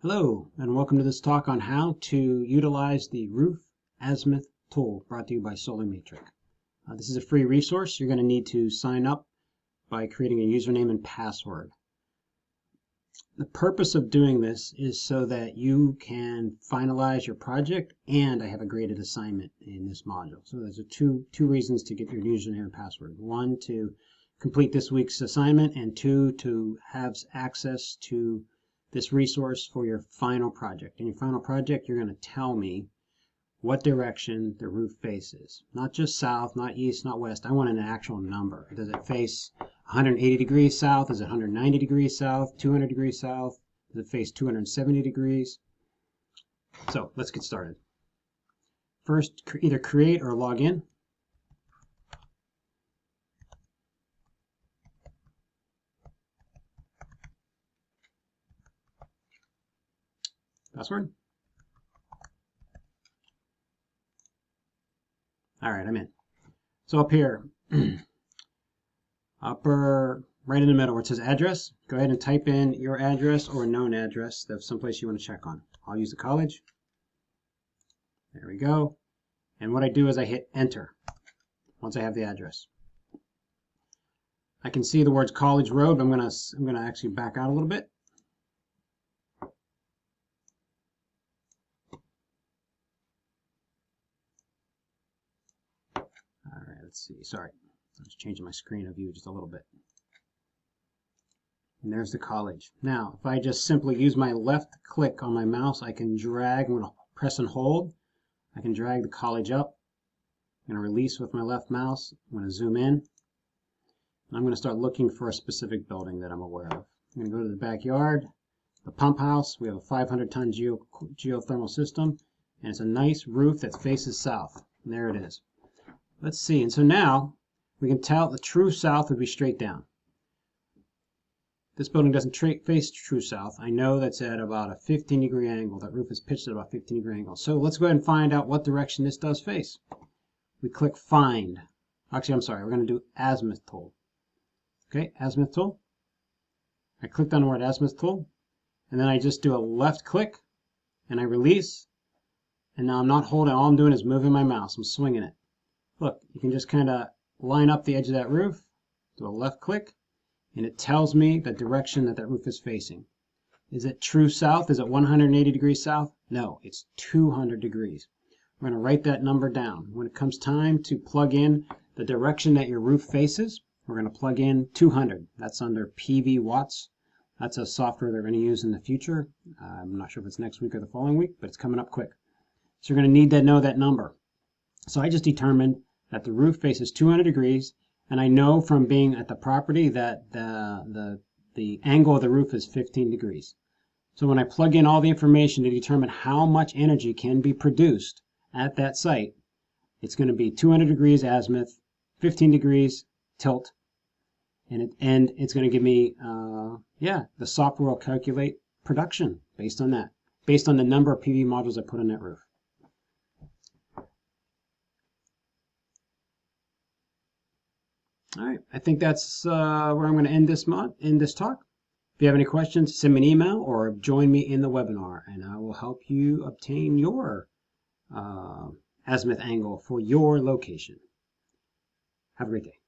Hello, and welcome to this talk on how to utilize the Roof Azimuth tool brought to you by Solmetric. This is a free resource. You're going to need to sign up by creating a username and password. The purpose of doing this is so that you can finalize your project, and I have a graded assignment in this module. So there's two reasons to get your username and password. One, to complete this week's assignment, and two, to have access to this resource for your final project. In your final project, you're going to tell me what direction the roof faces. Not just south, not east, not west. I want an actual number. Does it face 180 degrees south? Is it 190 degrees south? 200 degrees south? Does it face 270 degrees? So let's get started. First, either create or log in. Password. All right, I'm in. So up here, upper right in the middle where it says address, go ahead and type in your address or a known address. That's someplace you want to check on. I'll use the college. There we go. And what I do is I hit enter once I have the address. I can see the words College Road, but I'm gonna actually back out a little bit. All right, let's see. Sorry, I was changing my screen of view just a little bit. And there's the college. Now, if I just simply use my left click on my mouse, I can drag. I'm going to press and hold. I can drag the college up. I'm going to release with my left mouse. I'm going to zoom in. And I'm going to start looking for a specific building that I'm aware of. I'm going to go to the backyard, the pump house. We have a 500-ton geothermal system, and it's a nice roof that faces south. And there it is. Let's see. And so now we can tell the true south would be straight down. This building doesn't face true south. I know that's at about a 15-degree angle. That roof is pitched at about a 15-degree angle. So let's go ahead and find out what direction this does face. We click find. Actually, I'm sorry. We're going to do Azimuth tool. Okay, Azimuth tool. I clicked on the word Azimuth tool, and then I just do a left click, and I release. And now I'm not holding. All I'm doing is moving my mouse. I'm swinging it. Look, you can just kind of line up the edge of that roof, do a left click, and it tells me the direction that roof is facing. Is it true south? Is it 180 degrees south? No, it's 200 degrees. We're going to write that number down. When it comes time to plug in the direction that your roof faces, we're going to plug in 200. That's under PV watts. That's a software they're going to use in the future. I'm not sure if it's next week or the following week, but it's coming up quick. So you're going to need to know that number. So I just determined that the roof faces 200 degrees, and I know from being at the property that the angle of the roof is 15 degrees. So when I plug in all the information to determine how much energy can be produced at that site, it's going to be 200 degrees azimuth, 15 degrees tilt, and it's going to give me, the software will calculate production based on that, based on the number of PV modules I put on that roof. All right, I think that's where I'm going to end this talk. If you have any questions, send me an email or join me in the webinar, and I will help you obtain your azimuth angle for your location. Have a great day.